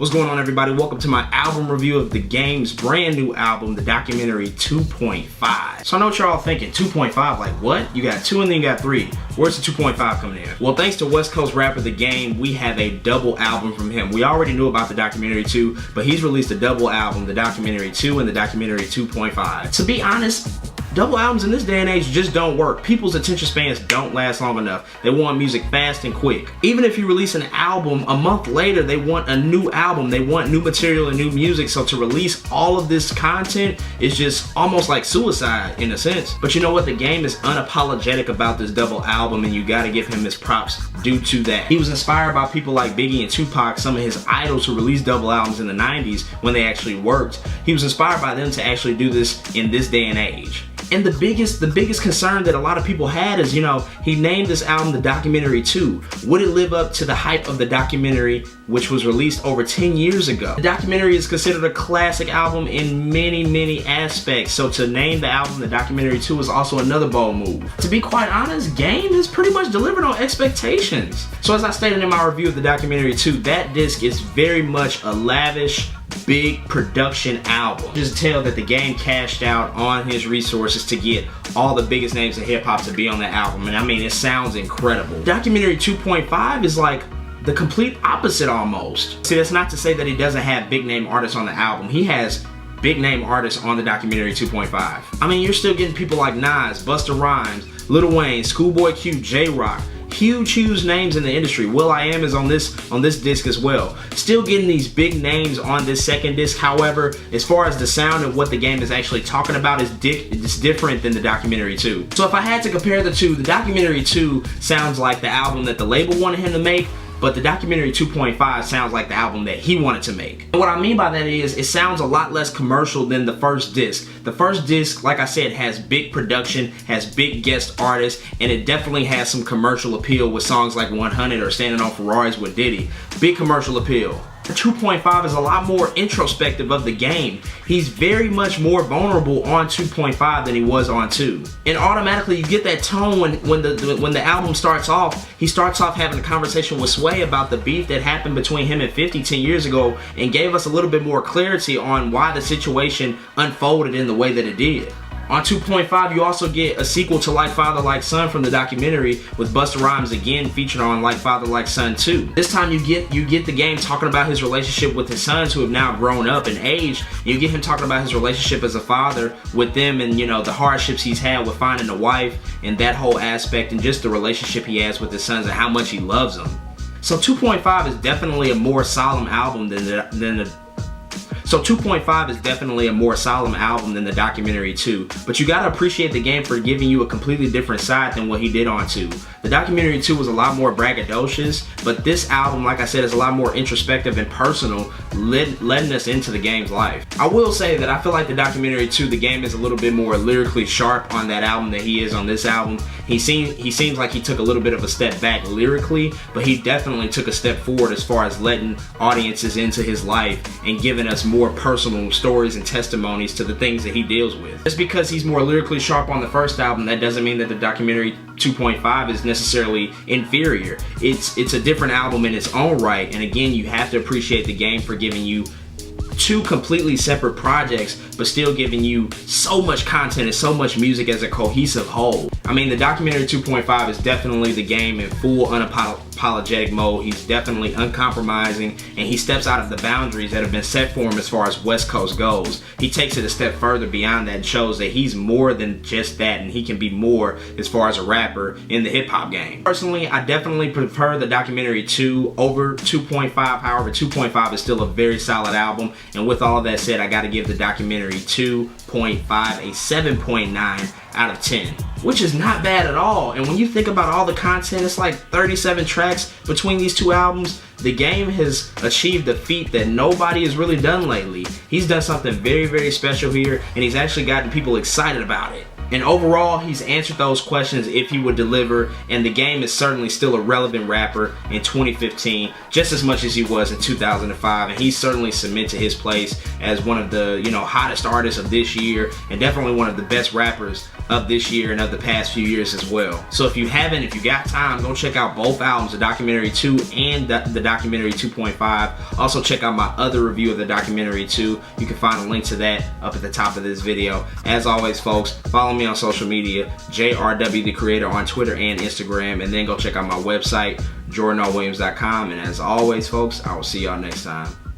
What's going on, everybody? Welcome to my album review of The Game's brand new album, The Documentary 2.5. So I know what y'all thinking, 2.5, like what? You got 2 and then you got 3. Where's the 2.5 coming in? Well, thanks to West Coast rapper The Game, we have a double album from him. We already knew about The Documentary 2, but he's released a double album, The Documentary 2 and The Documentary 2.5. To be honest, double albums in this day and age just don't work. People's attention spans don't last long enough. They want music fast and quick. Even if you release an album, a month later they want a new album. They want new material and new music. So to release all of this content is just almost like suicide in a sense. But you know what? The Game is unapologetic about this double album, and you gotta give him his props due to that. He was inspired by people like Biggie and Tupac, some of his idols who released double albums in the 90s when they actually worked. He was inspired by them to actually do this in this day and age. And the biggest concern that a lot of people had is, you know, he named this album The Documentary 2. Would it live up to the hype of the documentary, which was released over 10 years ago? The documentary is considered a classic album in many aspects, so to name the album The Documentary 2 is also another bold move. To be quite honest, Game has pretty much delivered on expectations. So as I stated in my review of The Documentary 2, that disc is very much a lavish, big production album. Just tell that The Game cashed out on his resources to get all the biggest names in hip-hop to be on that album, and I mean, it sounds incredible. Documentary 2.5 is like the complete opposite almost. See, that's not to say that he doesn't have big name artists on the album. He has big name artists on The Documentary 2.5. I mean, you're still getting people like Nas, Busta Rhymes, Lil Wayne, Schoolboy Q, J-Rock. Huge names in the industry. Will.i.am is on this disc as well. Still getting these big names on this second disc. However, as far as the sound of what The Game is actually talking about, it's different than The Documentary 2. So if I had to compare the two, The Documentary 2 sounds like the album that the label wanted him to make, but The Documentary 2.5 sounds like the album that he wanted to make. And what I mean by that is, it sounds a lot less commercial than the first disc. The first disc, like I said, has big production, has big guest artists, and it definitely has some commercial appeal with songs like 100 or Standing on Ferraris with Diddy. Big commercial appeal. 2.5 is a lot more introspective of The Game. He's very much more vulnerable on 2.5 than he was on 2. And automatically you get that tone when the album starts off. He starts off having a conversation with Sway about the beef that happened between him and 50 10 years ago, and gave us a little bit more clarity on why the situation unfolded in the way that it did. On 2.5, you also get a sequel to Like Father Like Son from the documentary, with Busta Rhymes again featured on Like Father Like Son 2. This time you get The Game talking about his relationship with his sons who have now grown up in age. You get him talking about his relationship as a father with them, and you know, the hardships he's had with finding a wife and that whole aspect, and just the relationship he has with his sons and how much he loves them. So 2.5 is definitely a more solemn album than the So 2.5 is definitely a more solemn album than The Documentary 2, but you gotta appreciate The Game for giving you a completely different side than what he did on 2. The Documentary 2 was a lot more braggadocious, but this album, like I said, is a lot more introspective and personal, letting us into The Game's life. I will say that I feel like The Documentary 2, The Game is a little bit more lyrically sharp on that album than he is on this album. He seems like he took a little bit of a step back lyrically, but he definitely took a step forward as far as letting audiences into his life and giving us more personal stories and testimonies to the things that he deals with. Just because he's more lyrically sharp on the first album, that doesn't mean that The Documentary 2.5 is necessarily inferior. It's a different album in its own right, and again, you have to appreciate The Game for giving you two completely separate projects, but still giving you so much content and so much music as a cohesive whole. I mean, The Documentary 2.5 is definitely The Game in full unapologetic mode. He's definitely uncompromising, and he steps out of the boundaries that have been set for him as far as West Coast goes. He takes it a step further beyond that and shows that he's more than just that, and he can be more as far as a rapper in the hip-hop game. Personally, I definitely prefer The Documentary 2 over 2.5. However, 2.5 is still a very solid album, and with all of that said, I gotta give The Documentary 2.5 a 7.9 out of 10, which is not bad at all. And when you think about all the content, it's like 37 tracks between these two albums. The Game has achieved a feat that nobody has really done lately. He's done something very special here, and he's actually gotten people excited about it. And overall, he's answered those questions if he would deliver, and The Game is certainly still a relevant rapper in 2015, just as much as he was in 2005, and he's certainly cemented his place as one of the, hottest artists of this year, and definitely one of the best rappers of this year and of the past few years as well. So if you haven't, if you got time, go check out both albums, the Documentary 2 and the Documentary 2.5. Also check out my other review of the Documentary 2. You can find a link to that up at the top of this video. As always, folks, follow me on social media, JRW the Creator on Twitter and Instagram, and then go check out my website, JordanRWilliams.com. And as always, folks, I will see y'all next time.